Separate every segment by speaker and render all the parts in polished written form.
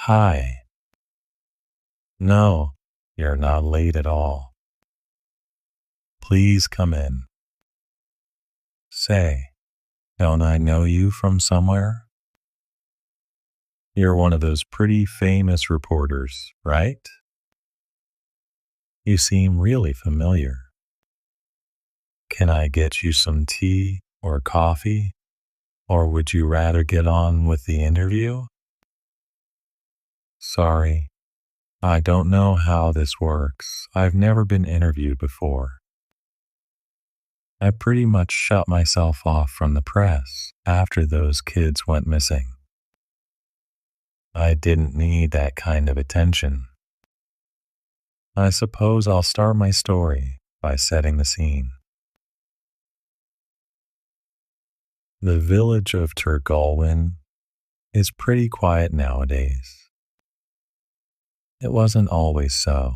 Speaker 1: Hi. No, you're not late at all. Please come in. Say, don't I know you from somewhere? You're one of those pretty famous reporters, right? You seem really familiar. Can I get you some tea or coffee? Or would you rather get on with the interview? Sorry, I don't know how this works. I've never been interviewed before. I pretty much shut myself off from the press after those kids went missing. I didn't need that kind of attention. I suppose I'll start my story by setting the scene. The village of Turgalwyn is pretty quiet nowadays. It wasn't always so.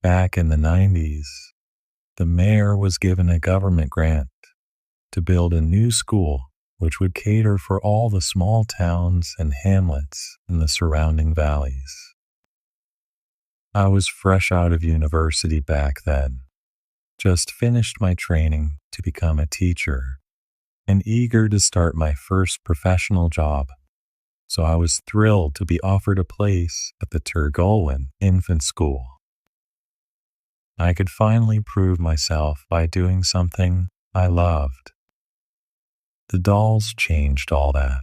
Speaker 1: Back in the 90s, the mayor was given a government grant to build a new school which would cater for all the small towns and hamlets in the surrounding valleys. I was fresh out of university back then, just finished my training to become a teacher, and eager to start my first professional job, so I was thrilled to be offered a place at the Turgalwyn Infant School. I could finally prove myself by doing something I loved. The dolls changed all that.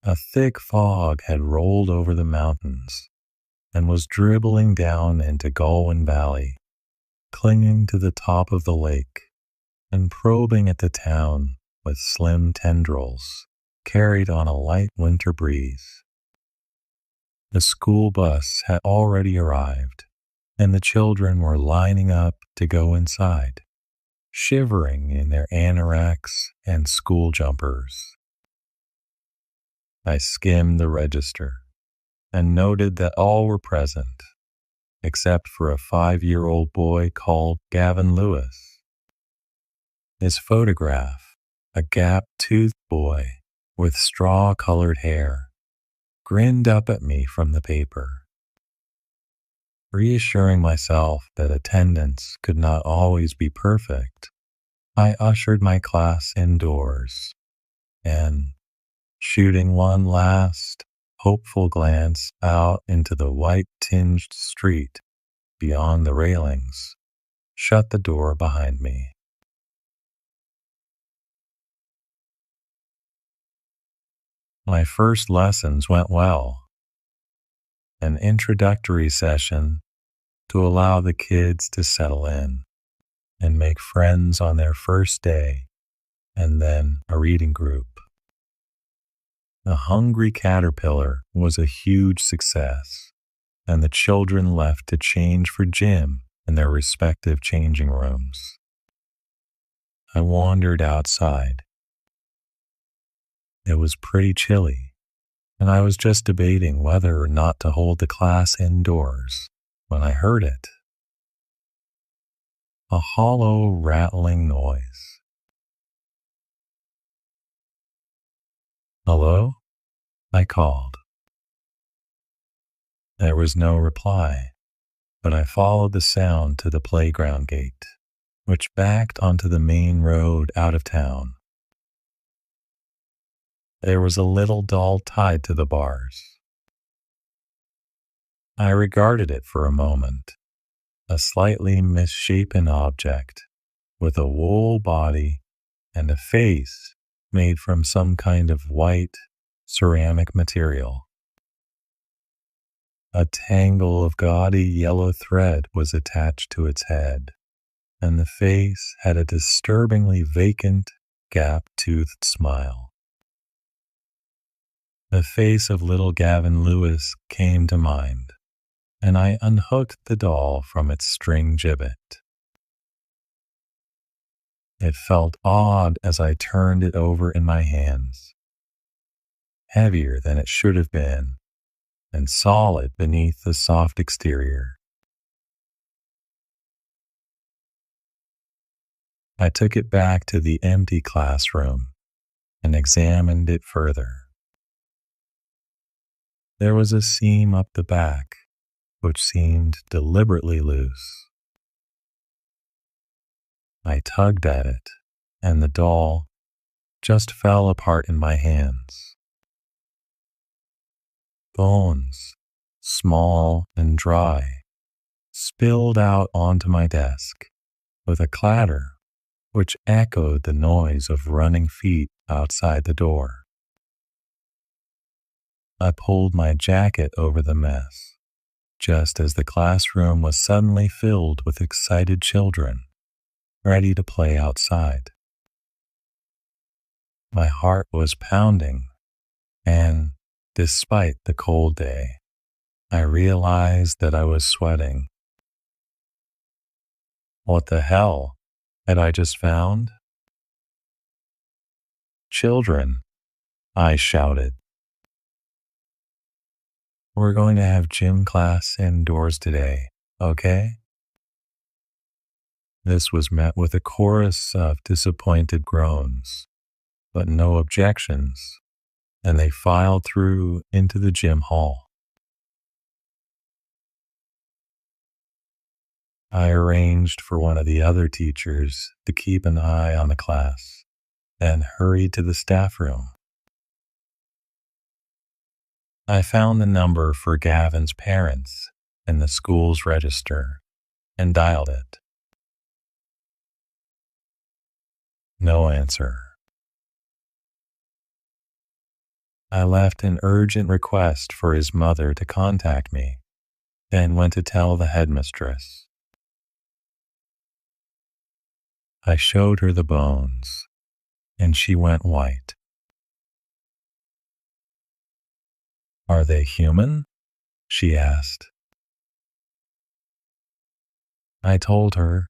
Speaker 1: A thick fog had rolled over the mountains and was dribbling down into Galwyn Valley, clinging to the top of the lake and probing at the town with slim tendrils carried on a light winter breeze. The school bus had already arrived, and the children were lining up to go inside, shivering in their anoraks and school jumpers. I skimmed the register and noted that all were present, except for a 5-year-old boy called Gavin Lewis. His photograph, a gap-toothed boy with straw-colored hair, grinned up at me from the paper. Reassuring myself that attendance could not always be perfect, I ushered my class indoors and, shooting one last, hopeful glance out into the white-tinged street beyond the railings, shut the door behind me. My first lessons went well. An introductory session to allow the kids to settle in and make friends on their first day, and then a reading group. The Hungry Caterpillar was a huge success, and the children left to change for gym in their respective changing rooms. I wandered outside. It was pretty chilly, and I was just debating whether or not to hold the class indoors when I heard it. A hollow, rattling noise. "Hello?" I called. There was no reply, but I followed the sound to the playground gate, which backed onto the main road out of town. There was a little doll tied to the bars. I regarded it for a moment, a slightly misshapen object with a wool body and a face made from some kind of white ceramic material. A tangle of gaudy yellow thread was attached to its head, and the face had a disturbingly vacant, gap-toothed smile. The face of little Gavin Lewis came to mind, and I unhooked the doll from its string gibbet. It felt odd as I turned it over in my hands, heavier than it should have been, and solid beneath the soft exterior. I took it back to the empty classroom and examined it further. There was a seam up the back, which seemed deliberately loose. I tugged at it, and the doll just fell apart in my hands. Bones, small and dry, spilled out onto my desk with a clatter which echoed the noise of running feet outside the door. I pulled my jacket over the mess, just as the classroom was suddenly filled with excited children, ready to play outside. My heart was pounding, and despite the cold day, I realized that I was sweating. What the hell had I just found? Children, I shouted. We're going to have gym class indoors today, okay? This was met with a chorus of disappointed groans, but no objections, and they filed through into the gym hall. I arranged for one of the other teachers to keep an eye on the class, then hurried to the staff room. I found the number for Gavin's parents in the school's register and dialed it. No answer. I left an urgent request for his mother to contact me, then went to tell the headmistress. I showed her the bones, and she went white. Are they human? She asked. I told her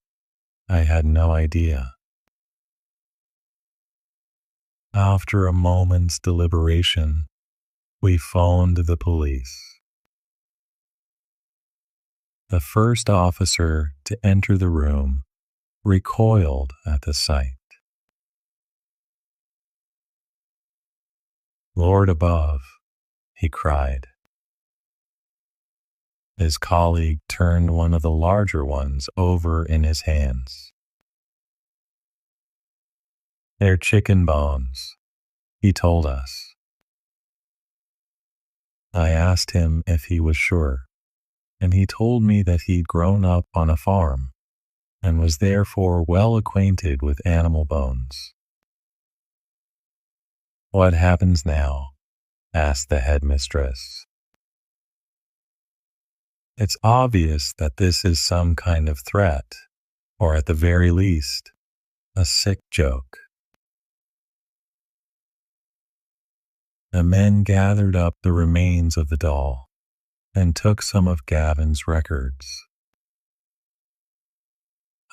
Speaker 1: I had no idea. After a moment's deliberation, we phoned the police. The first officer to enter the room recoiled at the sight. Lord above, he cried. His colleague turned one of the larger ones over in his hands. They're chicken bones, he told us. I asked him if he was sure, and he told me that he'd grown up on a farm and was therefore well acquainted with animal bones. What happens now? Asked the headmistress. It's obvious that this is some kind of threat, or at the very least, a sick joke. The men gathered up the remains of the doll and took some of Gavin's records.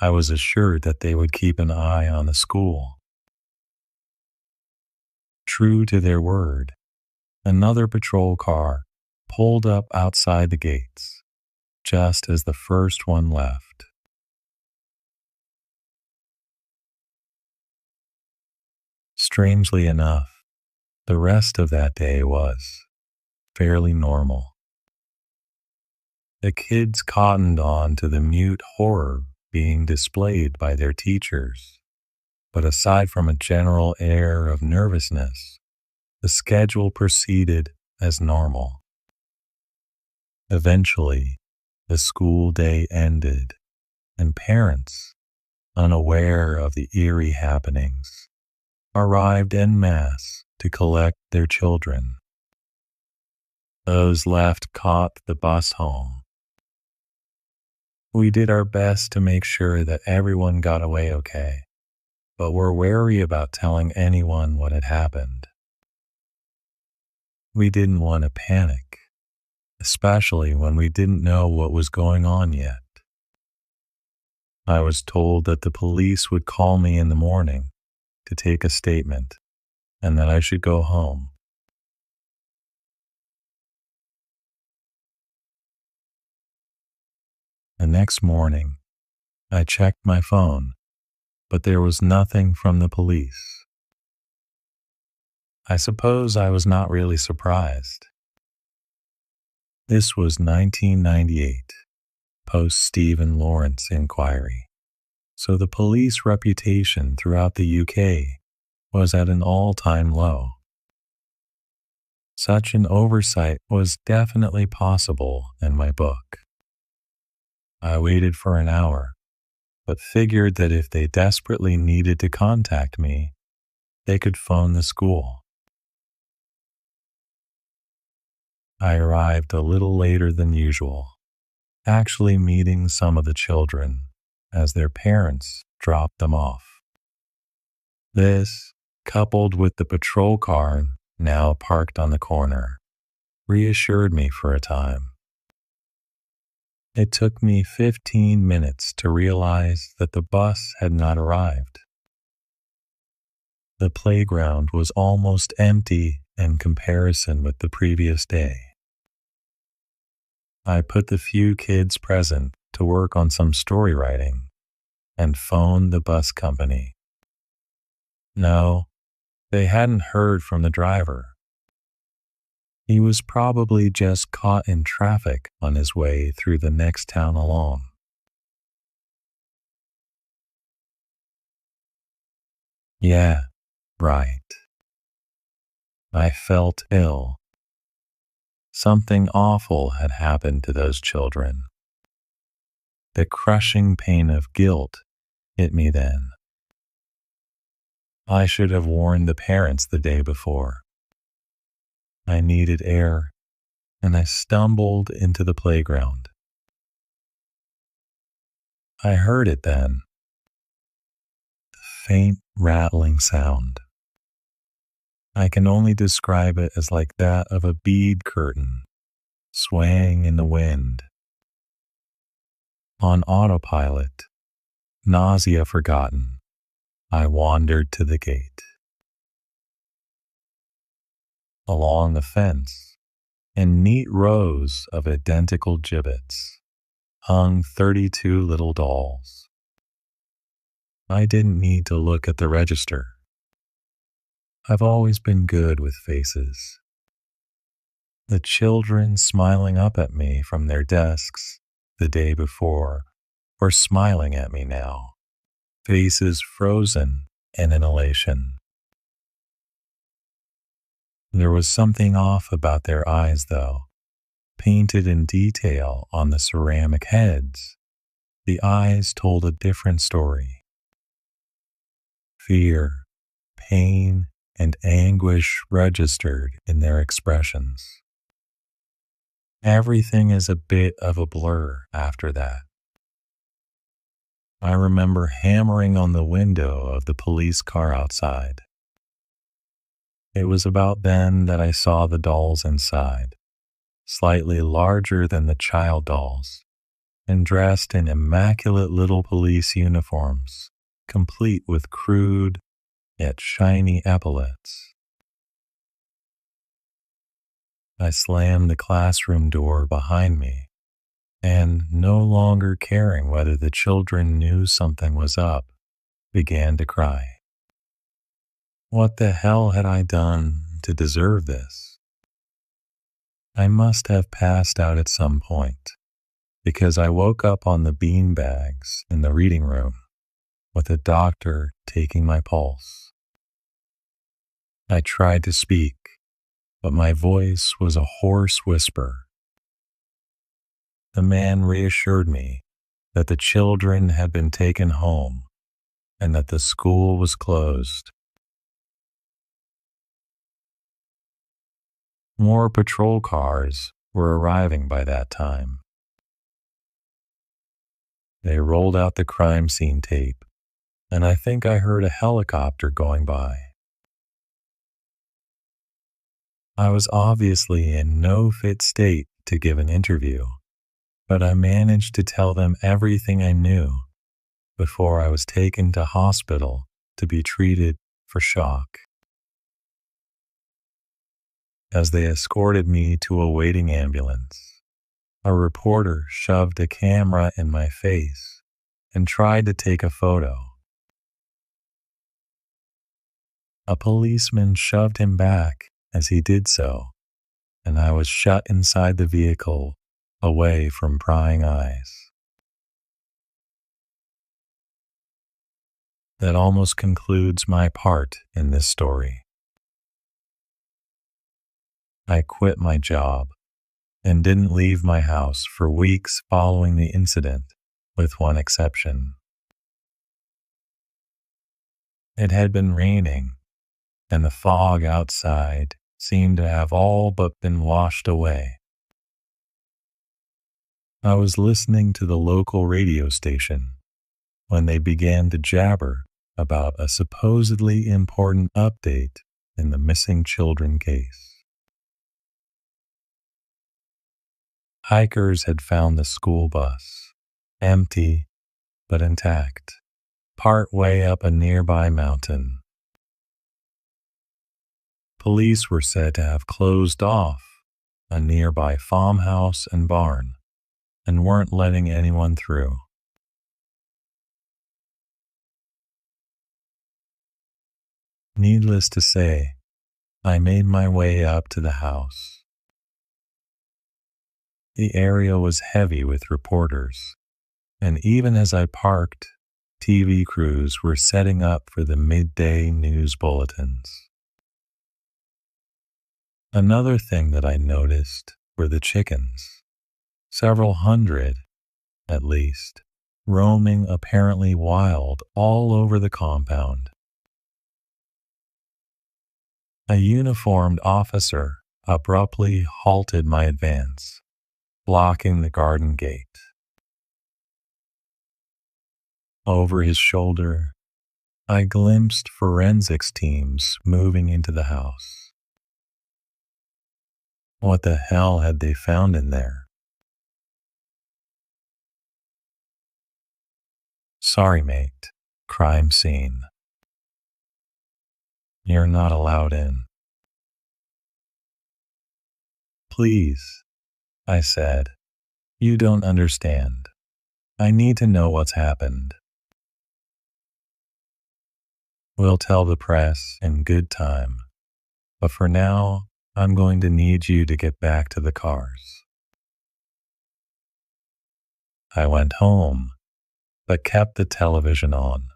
Speaker 1: I was assured that they would keep an eye on the school. True to their word, another patrol car pulled up outside the gates, just as the first one left. Strangely enough, the rest of that day was fairly normal. The kids cottoned on to the mute horror being displayed by their teachers, but aside from a general air of nervousness, the schedule proceeded as normal. Eventually, the school day ended, and parents, unaware of the eerie happenings, arrived en masse to collect their children. Those left caught the bus home. We did our best to make sure that everyone got away okay, but were wary about telling anyone what had happened. We didn't want to panic, especially when we didn't know what was going on yet. I was told that the police would call me in the morning to take a statement and that I should go home. The next morning, I checked my phone, but there was nothing from the police. I suppose I was not really surprised. This was 1998, post Stephen Lawrence inquiry, so the police reputation throughout the UK was at an all-time low. Such an oversight was definitely possible in my book. I waited for an hour, but figured that if they desperately needed to contact me, they could phone the school. I arrived a little later than usual, actually meeting some of the children as their parents dropped them off. This, coupled with the patrol car now parked on the corner, reassured me for a time. It took me 15 minutes to realize that the bus had not arrived. The playground was almost empty in comparison with the previous day. I put the few kids present to work on some story writing and phoned the bus company. No, they hadn't heard from the driver. He was probably just caught in traffic on his way through the next town along. Yeah, right. I felt ill. Something awful had happened to those children. The crushing pain of guilt hit me then. I should have warned the parents the day before. I needed air, and I stumbled into the playground. I heard it then. The faint rattling sound. I can only describe it as like that of a bead curtain swaying in the wind. On autopilot, nausea forgotten, I wandered to the gate. Along the fence, in neat rows of identical gibbets, hung 32 little dolls. I didn't need to look at the register. I've always been good with faces. The children smiling up at me from their desks the day before were smiling at me now, faces frozen in an elation. There was something off about their eyes, though. Painted in detail on the ceramic heads, the eyes told a different story. Fear, pain, and anguish registered in their expressions. Everything is a bit of a blur after that. I remember hammering on the window of the police car outside. It was about then that I saw the dolls inside, slightly larger than the child dolls, and dressed in immaculate little police uniforms, complete with crude yet shiny epaulets. I slammed the classroom door behind me, and no longer caring whether the children knew something was up, began to cry. What the hell had I done to deserve this? I must have passed out at some point, because I woke up on the beanbags in the reading room, with a doctor taking my pulse. I tried to speak, but my voice was a hoarse whisper. The man reassured me that the children had been taken home and that the school was closed. More patrol cars were arriving by that time. They rolled out the crime scene tape, and I think I heard a helicopter going by. I was obviously in no fit state to give an interview, but I managed to tell them everything I knew before I was taken to hospital to be treated for shock. As they escorted me to a waiting ambulance, a reporter shoved a camera in my face and tried to take a photo. A policeman shoved him back as he did so and I was shut inside the vehicle, away from prying eyes. That almost concludes my part in this story. I quit my job and didn't leave my house for weeks following the incident, with one exception. It had been raining, and the fog outside seemed to have all but been washed away. I was listening to the local radio station when they began to jabber about a supposedly important update in the missing children case. Hikers had found the school bus, empty but intact, part way up a nearby mountain. Police were said to have closed off a nearby farmhouse and barn and weren't letting anyone through. Needless to say, I made my way up to the house. The area was heavy with reporters, and even as I parked, TV crews were setting up for the midday news bulletins. Another thing that I noticed were the chickens, several hundred, at least, roaming apparently wild all over the compound. A uniformed officer abruptly halted my advance, blocking the garden gate. Over his shoulder, I glimpsed forensics teams moving into the house. What the hell had they found in there? Sorry, mate. Crime scene. You're not allowed in. Please, I said. You don't understand. I need to know what's happened. We'll tell the press in good time, but for now, I'm going to need you to get back to the cars. I went home, but kept the television on.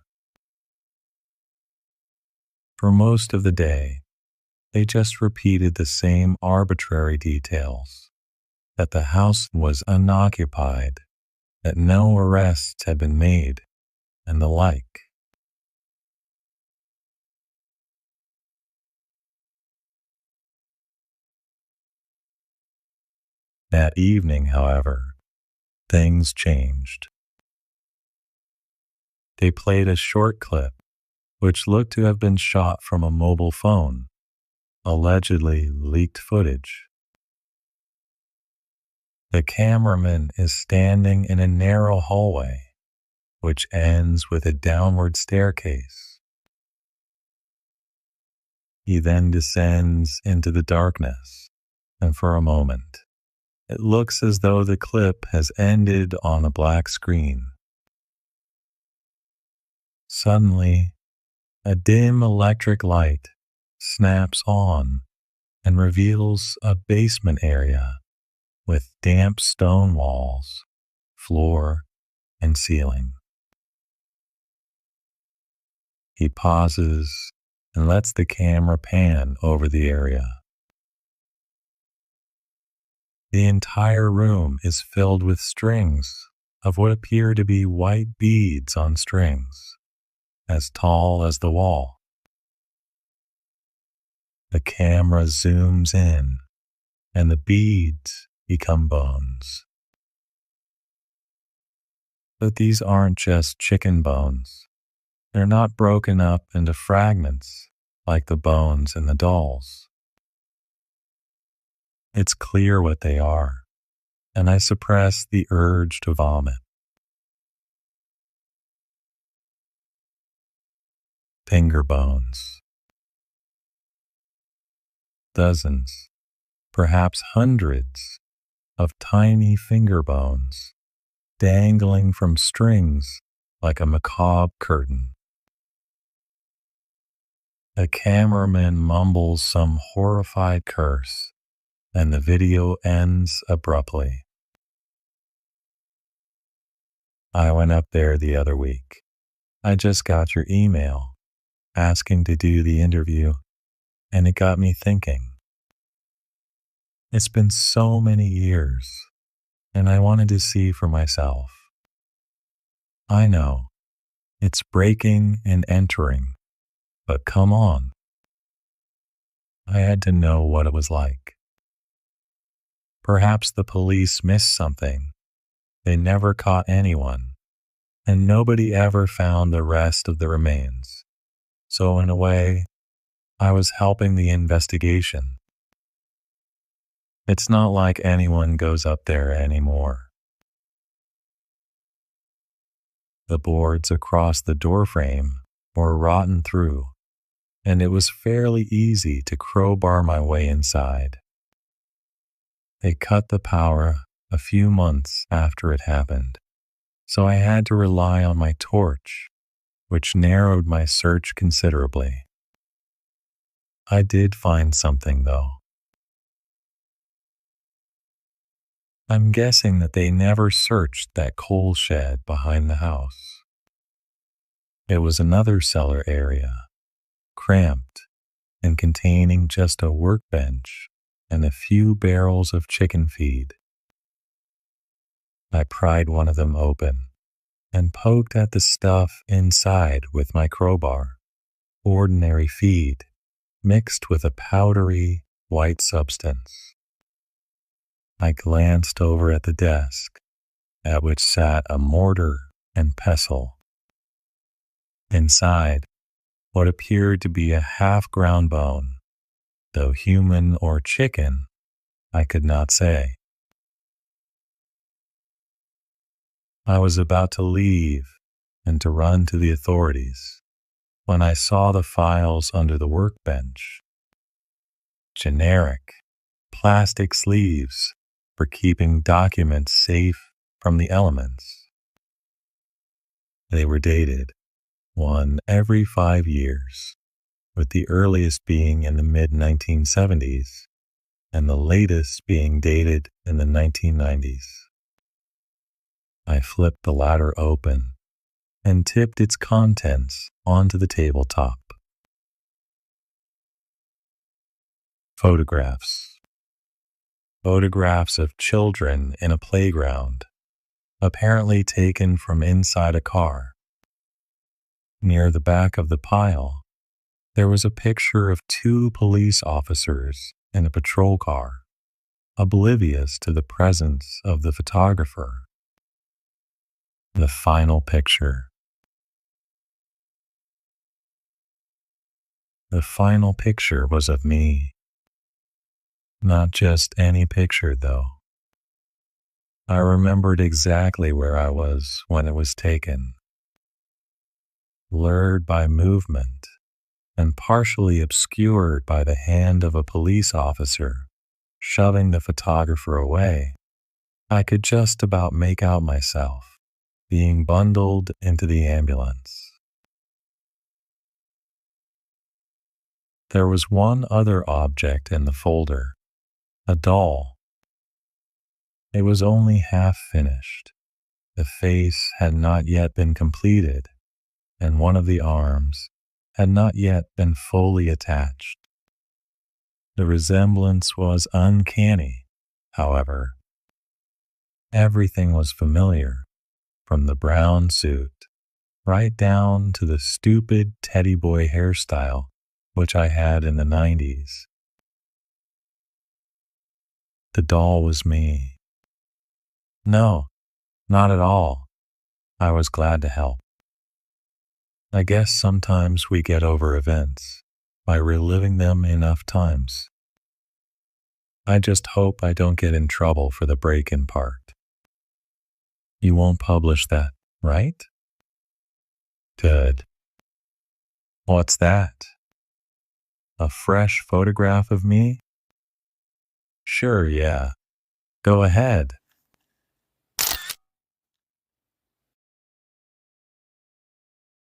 Speaker 1: For most of the day, they just repeated the same arbitrary details, that the house was unoccupied, that no arrests had been made, and the like. That evening, however, things changed. They played a short clip, which looked to have been shot from a mobile phone, allegedly leaked footage. The cameraman is standing in a narrow hallway, which ends with a downward staircase. He then descends into the darkness, and for a moment, it looks as though the clip has ended on a black screen. Suddenly, a dim electric light snaps on and reveals a basement area with damp stone walls, floor, and ceiling. He pauses and lets the camera pan over the area. The entire room is filled with strings of what appear to be white beads on strings, as tall as the wall. The camera zooms in, and the beads become bones. But these aren't just chicken bones. They're not broken up into fragments like the bones in the dolls. It's clear what they are, and I suppress the urge to vomit. Finger bones. Dozens, perhaps hundreds, of tiny finger bones dangling from strings like a macabre curtain. The cameraman mumbles some horrified curse and the video ends abruptly. I went up there the other week. I just got your email asking to do the interview, and it got me thinking. It's been so many years, and I wanted to see for myself. I know, it's breaking and entering, but come on. I had to know what it was like. Perhaps the police missed something. They never caught anyone, and nobody ever found the rest of the remains. So in a way, I was helping the investigation. It's not like anyone goes up there anymore. The boards across the doorframe were rotten through, and it was fairly easy to crowbar my way inside. They cut the power a few months after it happened, so I had to rely on my torch, which narrowed my search considerably. I did find something, though. I'm guessing that they never searched that coal shed behind the house. It was another cellar area, cramped and containing just a workbench and a few barrels of chicken feed. I pried one of them open and poked at the stuff inside with my crowbar, ordinary feed mixed with a powdery white substance. I glanced over at the desk, at which sat a mortar and pestle. Inside, what appeared to be a half-ground bone, though human or chicken, I could not say. I was about to leave and to run to the authorities when I saw the files under the workbench. Generic, plastic sleeves for keeping documents safe from the elements. They were dated, one every 5 years, with the earliest being in the mid-1970s and the latest being dated in the 1990s. I flipped the latter open and tipped its contents onto the tabletop. Photographs. Photographs of children in a playground, apparently taken from inside a car. Near the back of the pile, there was a picture of 2 police officers in a patrol car, oblivious to the presence of the photographer. The final picture. The final picture was of me. Not just any picture, though. I remembered exactly where I was when it was taken. Blurred by movement and partially obscured by the hand of a police officer shoving the photographer away, I could just about make out myself being bundled into the ambulance. There was one other object in the folder, a doll. It was only half finished. The face had not yet been completed, and one of the arms had not yet been fully attached. The resemblance was uncanny, however. Everything was familiar, from the brown suit right down to the stupid teddy boy hairstyle which I had in the 90s. The doll was me. No, not at all. I was glad to help. I guess sometimes we get over events by reliving them enough times. I just hope I don't get in trouble for the break-in part. You won't publish that, right? Good. What's that? A fresh photograph of me? Sure, yeah. Go ahead.